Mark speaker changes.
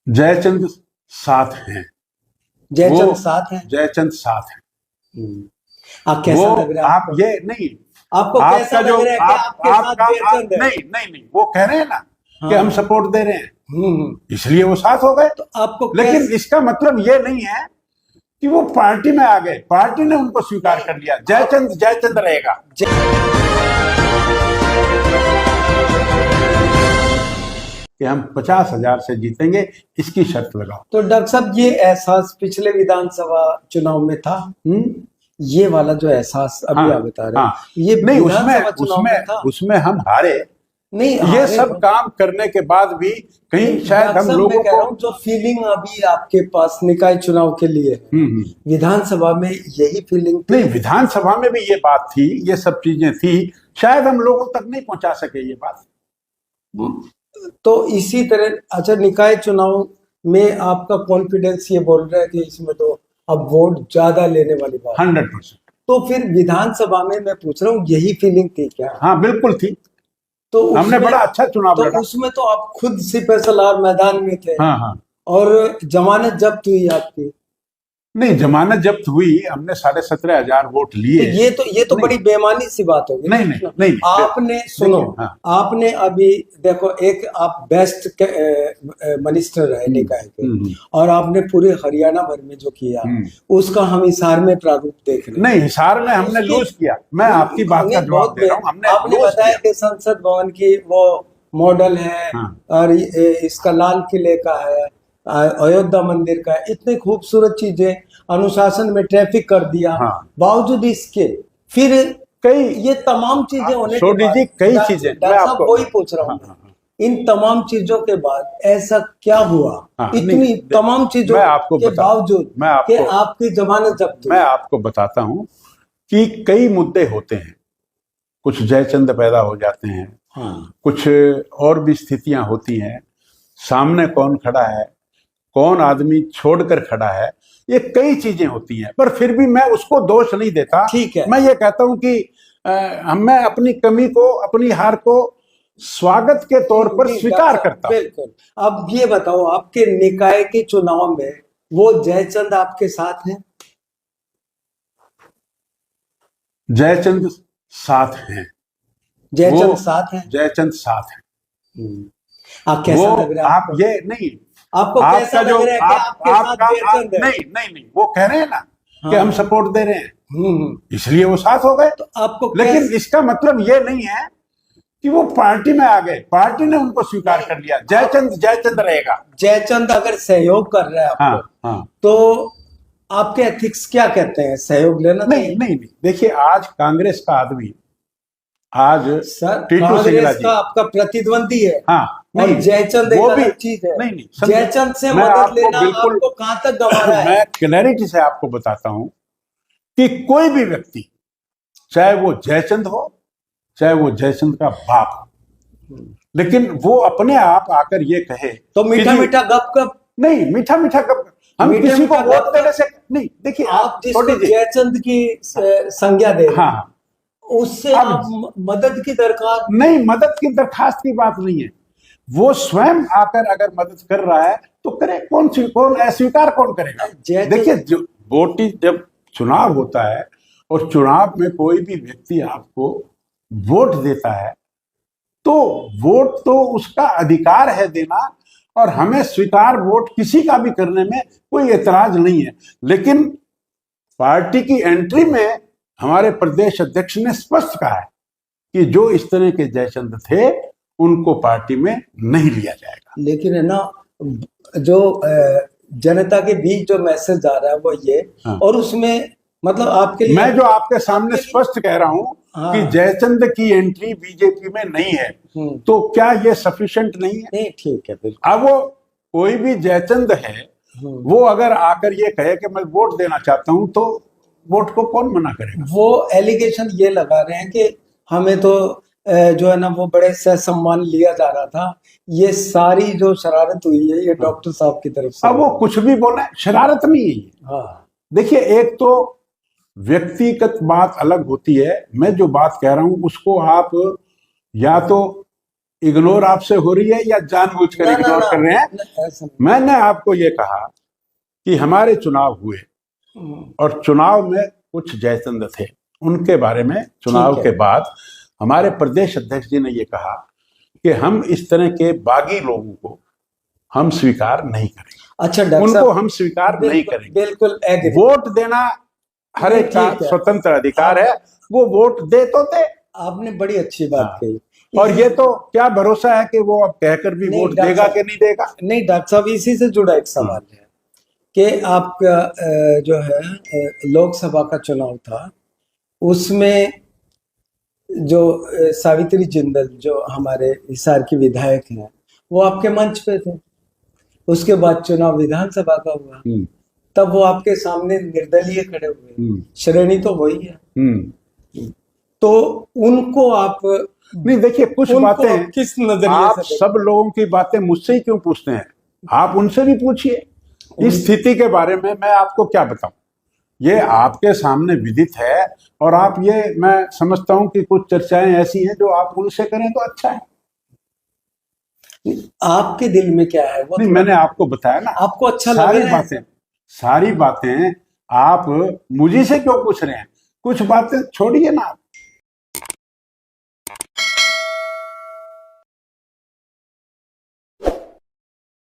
Speaker 1: जयचंद साथ हैं।
Speaker 2: जयचंद साथ हैं।
Speaker 1: जयचंद साथ हैं।
Speaker 2: आप कैसा लग रहा है
Speaker 1: आप ये नहीं,
Speaker 2: आपको कैसा लग रहा है कि आपके साथ जयचंद है?
Speaker 1: नहीं, वो कह रहे हैं ना कि हम सपोर्ट दे रहे हैं, इसलिए वो साथ हो गए।
Speaker 2: तो आपको
Speaker 1: लेकिन इसका मतलब ये नहीं है कि वो पार्टी में आ गए, पार्टी ने उनको स्वीकार कर लिया। जयचंद रहेगा। कि हम 50,000 से जीतेंगे, इसकी शर्त लगाओ।
Speaker 2: तो डॉक्टर साहब, ये एहसास पिछले विधानसभा चुनाव में था? ये वाला जो एहसास अभी आप बता रहे हैं, ये
Speaker 1: नहीं,
Speaker 2: विधानसभा चुनाव में था।
Speaker 1: उसमें हम हारे
Speaker 2: नहीं,
Speaker 1: ये सब काम करने के बाद भी कहीं शायद हम लोगों को
Speaker 2: जो फीलिंग अभी आपके पास निकाय चुनाव के लिए विधानसभा में यही फीलिंग
Speaker 1: नहीं, विधानसभा में भी ये बात थी, ये सब चीजें थी, शायद हम लोगों तक नहीं पहुंचा सके ये बात।
Speaker 2: तो इसी तरह अच्छा, निकाय चुनाव में आपका कॉन्फिडेंस ये बोल रहा है कि इसमें तो अब वोट ज्यादा लेने वाली बात
Speaker 1: 100%।
Speaker 2: तो फिर विधानसभा में मैं पूछ रहा हूँ, यही फीलिंग थी क्या?
Speaker 1: हाँ, बिल्कुल थी। तो हमने बड़ा अच्छा चुनाव लड़ा।
Speaker 2: उसमें तो आप खुद सिपहसालार मैदान में थे।
Speaker 1: हाँ।
Speaker 2: और जमानत जब्त हुई आपकी?
Speaker 1: नहीं, जमानत जब्त हुई, हमने 17,500 वोट लिए।
Speaker 2: तो ये तो बड़ी बेईमानी सी बात होगी।
Speaker 1: नहीं,
Speaker 2: आपने सुनो, आपने अभी देखो, एक आप बेस्ट मिनिस्टर रहे निकाय के, और आपने पूरे हरियाणा भर में जो किया उसका हम हिसार में प्रारूप देख रहे हैं।
Speaker 1: नहीं, हिसार में हमने लूज किया। मैं आपकी बात का जवाब दे रहा हूँ।
Speaker 2: आपने बताया कि संसद भवन की वो मॉडल है, और इसका लाल किले का है, अयोध्या मंदिर का, इतने खूबसूरत चीजें, अनुशासन में ट्रैफिक कर दिया। बावजूद इसके फिर कई ये तमाम चीजें होने के बाद,
Speaker 1: कई चीजें
Speaker 2: डॉक्टर साहब वही पूछ रहा हूँ, इन तमाम चीजों के बाद ऐसा क्या हुआ? इतनी तमाम चीजों के बावजूद कि आपकी जमानत जब्त?
Speaker 1: मैं आपको बताता हूँ कि कई मुद्दे होते हैं, कुछ जयचंद पैदा हो जाते हैं, कुछ और भी स्थितियां होती हैं, सामने कौन खड़ा है, कौन आदमी छोड़कर खड़ा है, ये कई चीजें होती हैं। पर फिर भी मैं उसको दोष नहीं देता।
Speaker 2: ठीक है,
Speaker 1: मैं ये कहता हूं कि मैं अपनी कमी को, अपनी हार को स्वागत के तौर पर स्वीकार करता हूं।
Speaker 2: बिल्कुल। अब ये बताओ, आपके निकाय के चुनाव में वो जयचंद आपके साथ हैं?
Speaker 1: जयचंद साथ हैं।
Speaker 2: जयचंद साथ हैं।
Speaker 1: जयचंद साथ हैं।
Speaker 2: आप कैसा लग रहा है?
Speaker 1: आप ये नहीं,
Speaker 2: आपको कैसा लग रहा है कि आपके साथ जयचंद है?
Speaker 1: नहीं, वो कह रहे हैं ना कि हम सपोर्ट दे रहे हैं, इसलिए वो साथ हो गए।
Speaker 2: तो आपको
Speaker 1: लेकिन इसका मतलब ये नहीं है कि वो पार्टी में आ गए, पार्टी ने उनको स्वीकार कर लिया। जयचंद रहेगा।
Speaker 2: जयचंद अगर सहयोग कर रहा है आपको, तो आपके एथिक्स क्या कहते हैं? सहयोग लेना?
Speaker 1: नहीं, देखिए, आज कांग्रेस का आदमी, आज
Speaker 2: कांग्रेस का आपका प्रतिद्वंदी है। और जयचंद एक अलग चीज है।
Speaker 1: नहीं,
Speaker 2: जयचंद से मदद लेना आपको कहां तक गंवा रहा है?
Speaker 1: मैं क्लैरिटी से आपको बताता हूं कि कोई भी व्यक्ति, चाहे वो जयचंद हो, चाहे वो जयचंद का बाप हो, लेकिन वो अपने आप आकर ये कहे
Speaker 2: तो मीठा गप
Speaker 1: नहीं, मीठा गप हम किसी को वोट देने से नहीं। देखिए,
Speaker 2: आप जिसको जयचंद की संज्ञा दे रहे हैं, उससे आप मदद की दरखास्त
Speaker 1: नहीं, मदद की दरखास्त की बात नहीं है। वो स्वयं आकर अगर मदद कर रहा है तो करे, कौन अस्वीकार कौन करेगा? देखिए, जब चुनाव होता है और चुनाव में कोई भी व्यक्ति आपको वोट देता है, तो वोट तो उसका अधिकार है देना, और हमें स्वीकार वोट किसी का भी करने में कोई एतराज नहीं है। लेकिन पार्टी की एंट्री में हमारे प्रदेश अध्यक्ष ने स्पष्ट कहा है कि जो इस तरह के जयचंद थे उनको पार्टी में नहीं लिया जाएगा।
Speaker 2: लेकिन है ना, जो जनता के बीच जो मैसेज आ रहा है वो ये, और उसमें मतलब आपके लिए,
Speaker 1: मैं जो आपके सामने स्पष्ट कह रहा हूं कि जयचंद की एंट्री बीजेपी में नहीं है, तो क्या ये सफिशिएंट नहीं है?
Speaker 2: नहीं, ठीक है, बिल्कुल।
Speaker 1: अब वो कोई भी जयचंद है, वो अगर आकर ये कहे कि मैं वोट देना चाहता हूं, तो वोट को कौन मना करेगा?
Speaker 2: वो एलिगेशन ये लगा रहे हैं कि हमें तो जो है ना वो बड़े सम्मान लिया जा रहा था, ये सारी जो शरारत हुई है ये डॉक्टर साहब की तरफ से।
Speaker 1: अब वो कुछ भी बोले, शरारत नहीं है। देखिए, एक तो व्यक्तिगत बात अलग होती है। मैं जो बात कह रहा हूं उसको आप या तो इग्नोर आपसे हो रही है या जानबूझकर इग्नोर कर रहे हैं?
Speaker 2: ऐसा
Speaker 1: मैंने आपको ये कहा कि हमारे चुनाव हुए
Speaker 2: नहीं।
Speaker 1: और चुनाव में कुछ जयचंद थे, उनके बारे में चुनाव
Speaker 2: ठीक है।
Speaker 1: के बाद हमारे प्रदेश अध्यक्ष जी ने ये कहा कि हम इस तरह के बागी लोगों को हम स्वीकार नहीं करेंगे,
Speaker 2: अच्छा डॉक्टर
Speaker 1: उनको
Speaker 2: साहब,
Speaker 1: हम स्वीकार नहीं
Speaker 2: बिल्कुल
Speaker 1: करेंगे।
Speaker 2: बिल्कुल एग्री।
Speaker 1: वोट देना हर एक का
Speaker 2: ठीक है।
Speaker 1: स्वतंत्र अधिकार है, वो वोट दे तो दे।
Speaker 2: आपने बड़ी अच्छी बात
Speaker 1: हाँ।
Speaker 2: कही।
Speaker 1: और ये तो क्या भरोसा है कि वो अब कहकर भी
Speaker 2: नहीं,
Speaker 1: वोट
Speaker 2: डॉक्टर
Speaker 1: देगा
Speaker 2: साहब,
Speaker 1: कि नहीं देगा?
Speaker 2: नहीं डॉक्टर साहब, इसी से जुड़ा एक सवाल है कि आपका जो है लोकसभा का चुनाव था, उसमें जो सावित्री जिंदल जो हमारे हिसार की विधायक हैं, वो आपके मंच पे थे। उसके बाद चुनाव विधानसभा का हुआ, तब वो आपके सामने निर्दलीय खड़े हुए। श्रेणी तो वही है। तो उनको आप
Speaker 1: नहीं, देखिए कुछ
Speaker 2: उनको
Speaker 1: बातें
Speaker 2: किस नजरिए
Speaker 1: आप
Speaker 2: से
Speaker 1: सब लोगों की बातें मुझसे ही क्यों पूछते हैं? आप उनसे भी पूछिए। इस स्थिति के बारे में मैं आपको क्या बताऊं, ये आपके सामने विदित है। और आप ये, मैं समझता हूं कि कुछ चर्चाएं ऐसी हैं जो आप उनसे करें तो अच्छा है।
Speaker 2: आपके दिल में क्या है वो
Speaker 1: नहीं,
Speaker 2: थोड़ा-
Speaker 1: मैंने आपको बताया ना,
Speaker 2: आपको अच्छा लग
Speaker 1: सारी
Speaker 2: रहा है?
Speaker 1: सारी बातें आप मुझे से क्यों पूछ रहे हैं? कुछ बातें छोड़िए ना आप।